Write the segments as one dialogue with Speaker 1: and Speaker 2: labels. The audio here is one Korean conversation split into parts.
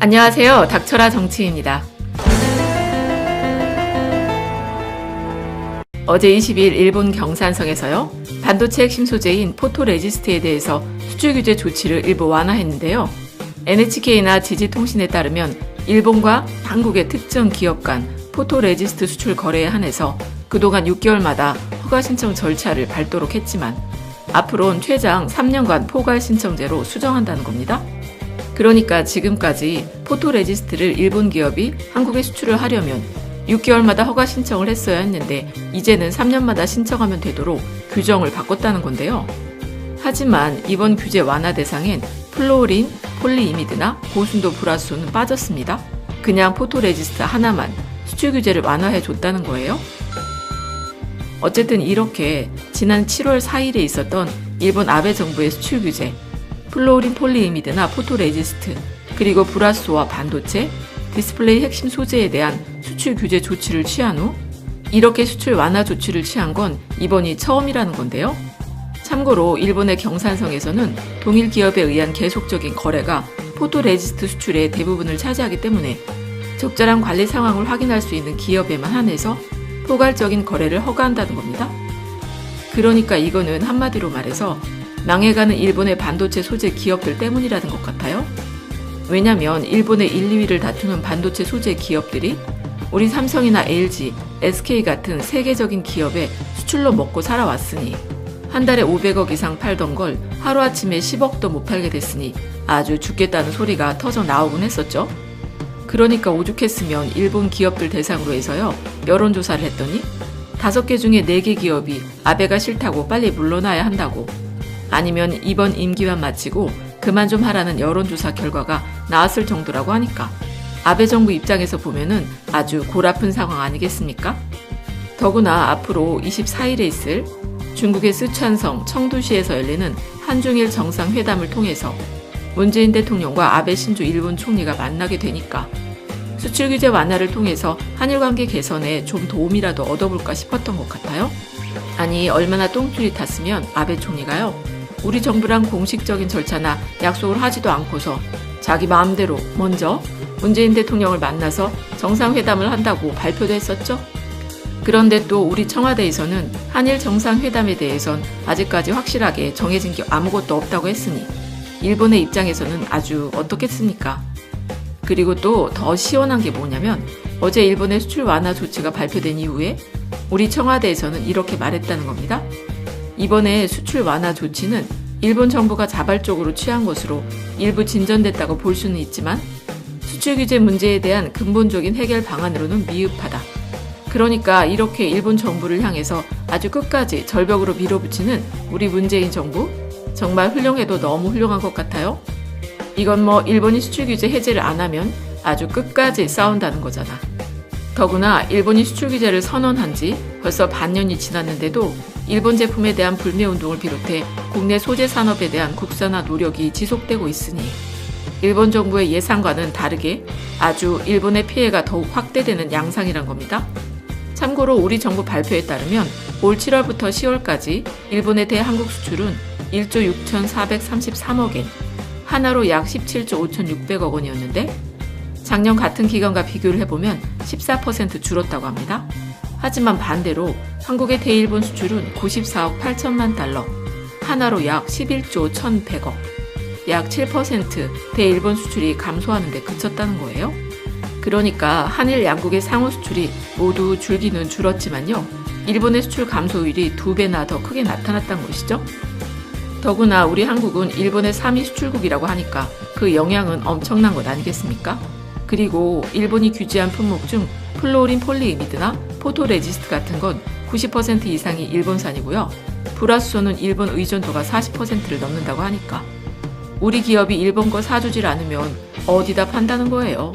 Speaker 1: 안녕하세요. 닥쳐라 정치입니다. 어제 20일 일본 경산성에서요. 반도체 핵심 소재인 포토레지스트에 대해서 수출 규제 조치를 일부 완화했는데요. NHK나 지지통신에 따르면 일본과 한국의 특정 기업 간 포토레지스트 수출 거래에 한해서 그동안 6개월마다 허가 신청 절차를 밟도록 했지만 앞으로는 최장 3년간 포괄 신청제로 수정한다는 겁니다. 그러니까 지금까지 포토레지스트를 일본 기업이 한국에 수출을 하려면 6개월마다 허가 신청을 했어야 했는데 이제는 3년마다 신청하면 되도록 규정을 바꿨다는 건데요. 하지만 이번 규제 완화 대상엔 플루오린, 폴리이미드나 고순도 불화소는 빠졌습니다. 그냥 포토레지스트 하나만 수출 규제를 완화해 줬다는 거예요. 어쨌든 이렇게 지난 7월 4일에 있었던 일본 아베 정부의 수출 규제, 플루오린 폴리이미드나 포토레지스트, 그리고 불화소와 반도체, 디스플레이 핵심 소재에 대한 수출 규제 조치를 취한 후 이렇게 수출 완화 조치를 취한 건 이번이 처음이라는 건데요. 참고로 일본의 경산성에서는 동일 기업에 의한 계속적인 거래가 포토레지스트 수출의 대부분을 차지하기 때문에 적절한 관리 상황을 확인할 수 있는 기업에만 한해서 포괄적인 거래를 허가한다는 겁니다. 그러니까 이거는 한마디로 말해서 망해가는 일본의 반도체 소재 기업들 때문이라는 것 같아요. 왜냐면 일본의 1, 2위를 다투는 반도체 소재 기업들이 우리 삼성이나 LG, SK 같은 세계적인 기업에 수출로 먹고 살아왔으니 한 달에 500억 이상 팔던 걸 하루아침에 10억도 못 팔게 됐으니 아주 죽겠다는 소리가 터져 나오곤 했었죠. 그러니까 오죽했으면 일본 기업들 대상으로 해서요. 여론조사를 했더니 5개 중에 4개 기업이 아베가 싫다고 빨리 물러나야 한다고, 아니면 이번 임기만 마치고 그만 좀 하라는 여론조사 결과가 나왔을 정도라고 하니까 아베 정부 입장에서 보면은 아주 골아픈 상황 아니겠습니까? 더구나 앞으로 24일에 있을 중국의 쓰촨성 청두시에서 열리는 한중일 정상회담을 통해서 문재인 대통령과 아베 신조 일본 총리가 만나게 되니까 수출 규제 완화를 통해서 한일 관계 개선에 좀 도움이라도 얻어볼까 싶었던 것 같아요. 아니 얼마나 똥줄이 탔으면 아베 총리가요. 우리 정부랑 공식적인 절차나 약속을 하지도 않고서 자기 마음대로 먼저 문재인 대통령을 만나서 정상회담을 한다고 발표도 했었죠. 그런데 또 우리 청와대에서는 한일 정상회담에 대해선 아직까지 확실하게 정해진 게 아무것도 없다고 했으니 일본의 입장에서는 아주 어떻겠습니까? 그리고 또 더 시원한 게 뭐냐면 어제 일본의 수출 완화 조치가 발표된 이후에 우리 청와대에서는 이렇게 말했다는 겁니다. 이번에 수출 완화 조치는 일본 정부가 자발적으로 취한 것으로 일부 진전됐다고 볼 수는 있지만 수출 규제 문제에 대한 근본적인 해결 방안으로는 미흡하다. 그러니까 이렇게 일본 정부를 향해서 아주 끝까지 절벽으로 밀어붙이는 우리 문재인 정부 정말 훌륭해도 너무 훌륭한 것 같아요. 이건 뭐 일본이 수출 규제 해제를 안 하면 아주 끝까지 싸운다는 거잖아. 더구나 일본이 수출 규제를 선언한 지 벌써 반년이 지났는데도 일본 제품에 대한 불매운동을 비롯해 국내 소재 산업에 대한 국산화 노력이 지속되고 있으니 일본 정부의 예상과는 다르게 아주 일본의 피해가 더욱 확대되는 양상이란 겁니다. 참고로 우리 정부 발표에 따르면 올 7월부터 10월까지 일본의 대한국 수출은 1조 6,433억 엔, 하나로 약 17조 5,600억 원이었는데 작년 같은 기간과 비교를 해보면 14% 줄었다고 합니다. 하지만 반대로 한국의 대일본 수출은 94억 8천만 달러, 하나로 약 11조 1,100억, 약 7% 대일본 수출이 감소하는 데 그쳤다는 거예요. 그러니까 한일 양국의 상호 수출이 모두 줄기는 줄었지만요. 일본의 수출 감소율이 2배나 더 크게 나타났다는 것이죠. 더구나 우리 한국은 일본의 3위 수출국이라고 하니까 그 영향은 엄청난 것 아니겠습니까? 그리고 일본이 규제한 품목 중 플루오린 폴리이미드나 포토레지스트 같은 건 90% 이상이 일본산이고요. 불화수소는 일본 의존도가 40%를 넘는다고 하니까 우리 기업이 일본 거 사주질 않으면 어디다 판다는 거예요.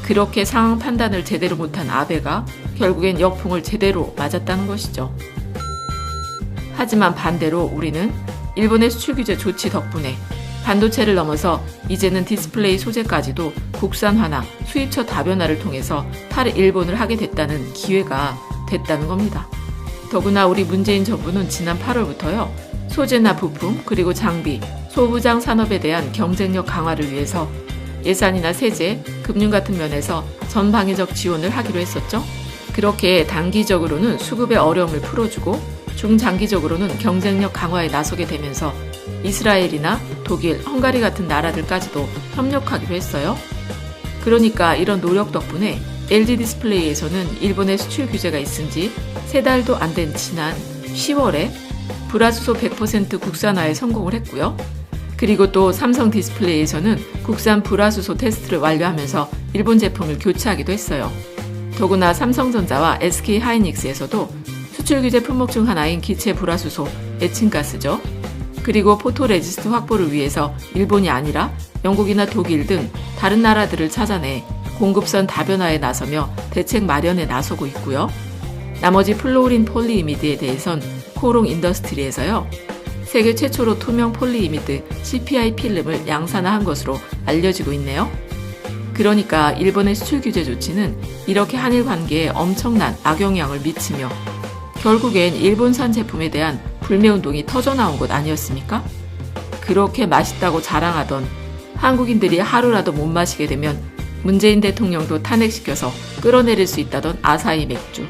Speaker 1: 그렇게 상황 판단을 제대로 못한 아베가 결국엔 역풍을 제대로 맞았다는 것이죠. 하지만 반대로 우리는 일본의 수출 규제 조치 덕분에 반도체를 넘어서 이제는 디스플레이 소재까지도 국산화나 수입처 다변화를 통해서 탈일본을 하게 됐다는 기회가 됐다는 겁니다. 더구나 우리 문재인 정부는 지난 8월부터요. 소재나 부품 그리고 장비, 소부장 산업에 대한 경쟁력 강화를 위해서 예산이나 세제, 금융 같은 면에서 전방위적 지원을 하기로 했었죠. 그렇게 단기적으로는 수급의 어려움을 풀어주고 중장기적으로는 경쟁력 강화에 나서게 되면서 이스라엘이나 독일, 헝가리 같은 나라들까지도 협력하기로 했어요. 그러니까 이런 노력 덕분에 LG 디스플레이에서는 일본의 수출 규제가 있은 지 3달도 안 된 지난 10월에 불화수소 100% 국산화에 성공을 했고요. 그리고 또 삼성 디스플레이에서는 국산 불화수소 테스트를 완료하면서 일본 제품을 교체하기도 했어요. 더구나 삼성전자와 SK하이닉스에서도 수출 규제 품목 중 하나인 기체 불화수소, 에칭가스죠. 그리고 포토레지스트 확보를 위해서 일본이 아니라 영국이나 독일 등 다른 나라들을 찾아내 공급선 다변화에 나서며 대책 마련에 나서고 있고요. 나머지 플로우린 폴리이미드에 대해선 코롱 인더스트리에서요. 세계 최초로 투명 폴리이미드 CPI 필름을 양산화한 것으로 알려지고 있네요. 그러니까 일본의 수출 규제 조치는 이렇게 한일 관계에 엄청난 악영향을 미치며 결국엔 일본산 제품에 대한 불매운동이 터져나온 것 아니었습니까? 그렇게 맛있다고 자랑하던 한국인들이 하루라도 못 마시게 되면 문재인 대통령도 탄핵시켜서 끌어내릴 수 있다던 아사히 맥주.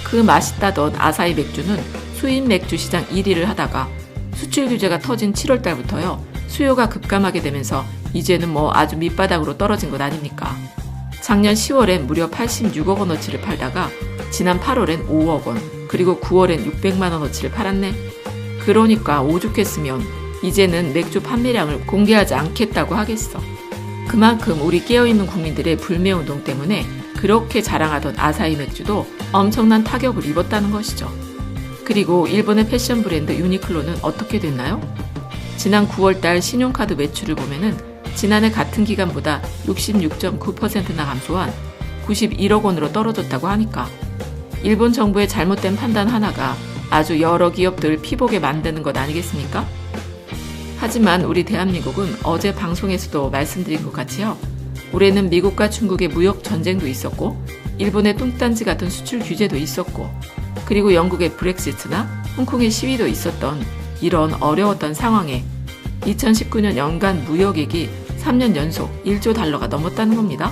Speaker 1: 그 맛있다던 아사히 맥주는 수입 맥주 시장 1위를 하다가 수출 규제가 터진 7월 달부터요. 수요가 급감하게 되면서 이제는 아주 밑바닥으로 떨어진 것 아닙니까? 작년 10월엔 무려 86억 원어치를 팔다가 지난 8월엔 5억 원, 그리고 9월엔 600만 원어치를 팔았네. 그러니까 오죽했으면 이제는 맥주 판매량을 공개하지 않겠다고 하겠어. 그만큼 우리 깨어있는 국민들의 불매운동 때문에 그렇게 자랑하던 아사히 맥주도 엄청난 타격을 입었다는 것이죠. 그리고 일본의 패션 브랜드 유니클로는 어떻게 됐나요? 지난 9월달 신용카드 매출을 보면은 지난해 같은 기간보다 66.9%나 감소한 91억 원으로 떨어졌다고 하니까 일본 정부의 잘못된 판단 하나가 아주 여러 기업들 피보게 만드는 것 아니겠습니까? 하지만 우리 대한민국은 어제 방송에서도 말씀드린 것 같이요. 올해는 미국과 중국의 무역 전쟁도 있었고 일본의 뚱딴지 같은 수출 규제도 있었고 그리고 영국의 브렉시트나 홍콩의 시위도 있었던 이런 어려웠던 상황에 2019년 연간 무역액이 3년 연속 1조 달러가 넘었다는 겁니다.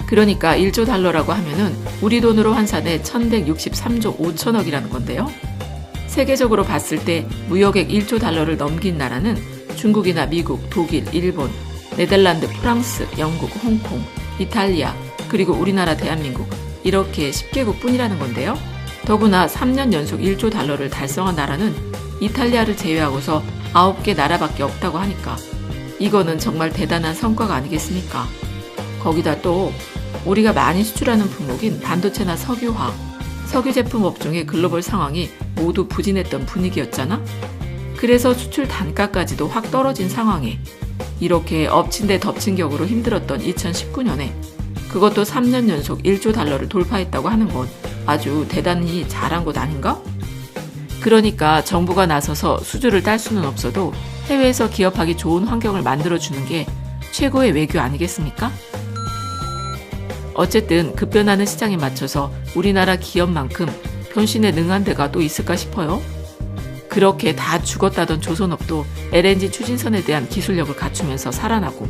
Speaker 1: 그러니까 1조 달러라고 하면은 우리 돈으로 환산해 1163조 5천억이라는 건데요. 세계적으로 봤을 때 무역액 1조 달러를 넘긴 나라는 중국이나 미국, 독일, 일본, 네덜란드, 프랑스, 영국, 홍콩, 이탈리아, 그리고 우리나라 대한민국 이렇게 10개국 뿐이라는 건데요. 더구나 3년 연속 1조 달러를 달성한 나라는 이탈리아를 제외하고서 9개 나라밖에 없다고 하니까 이거는 정말 대단한 성과가 아니겠습니까? 거기다 또 우리가 많이 수출하는 품목인 반도체나 석유화학, 석유 제품 업종의 글로벌 상황이 모두 부진했던 분위기였잖아? 그래서 수출 단가까지도 확 떨어진 상황에 이렇게 엎친 데 덮친 격으로 힘들었던 2019년에 그것도 3년 연속 1조 달러를 돌파했다고 하는 건 아주 대단히 잘한 것 아닌가? 그러니까 정부가 나서서 수주를 딸 수는 없어도 해외에서 기업하기 좋은 환경을 만들어주는 게 최고의 외교 아니겠습니까? 어쨌든 급변하는 시장에 맞춰서 우리나라 기업만큼 변신에 능한 데가 또 있을까 싶어요. 그렇게 다 죽었다던 조선업도 LNG 추진선에 대한 기술력을 갖추면서 살아나고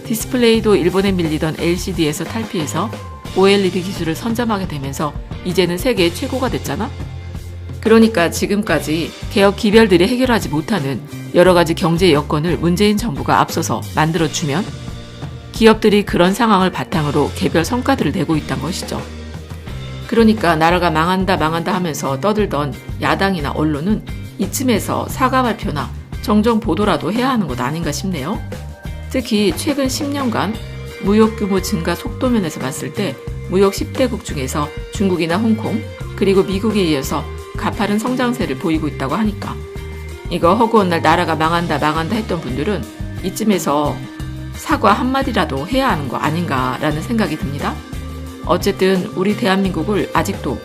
Speaker 1: 디스플레이도 일본에 밀리던 LCD에서 탈피해서 OLED 기술을 선점하게 되면서 이제는 세계 최고가 됐잖아? 그러니까 지금까지 개혁 기별들이 해결하지 못하는 여러 가지 경제 여건을 문재인 정부가 앞서서 만들어주면 기업들이 그런 상황을 바탕으로 개별 성과들을 내고 있다는 것이죠. 그러니까 나라가 망한다 하면서 떠들던 야당이나 언론은 이쯤에서 사과 발표나 정정 보도라도 해야 하는 것 아닌가 싶네요. 특히 최근 10년간 무역 규모 증가 속도 면에서 봤을 때 무역 10대국 중에서 중국이나 홍콩 그리고 미국에 이어서 가파른 성장세를 보이고 있다고 하니까 이거 허구한 날 나라가 망한다 했던 분들은 이쯤에서 사과 한마디라도 해야 하는 거 아닌가라는 생각이 듭니다. 어쨌든 우리 대한민국을 아직도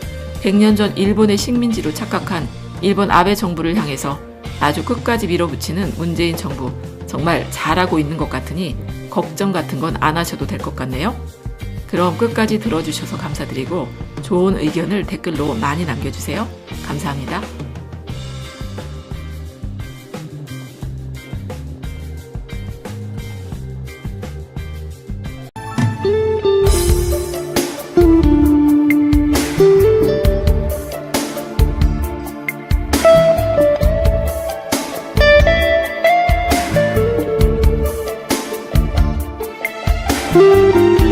Speaker 1: 100년 전 일본의 식민지로 착각한 일본 아베 정부를 향해서 아주 끝까지 밀어붙이는 문재인 정부 정말 잘하고 있는 것 같으니 걱정 같은 건 안 하셔도 될 것 같네요. 그럼 끝까지 들어주셔서 감사드리고 좋은 의견을 댓글로 많이 남겨주세요. 감사합니다. 있습니다.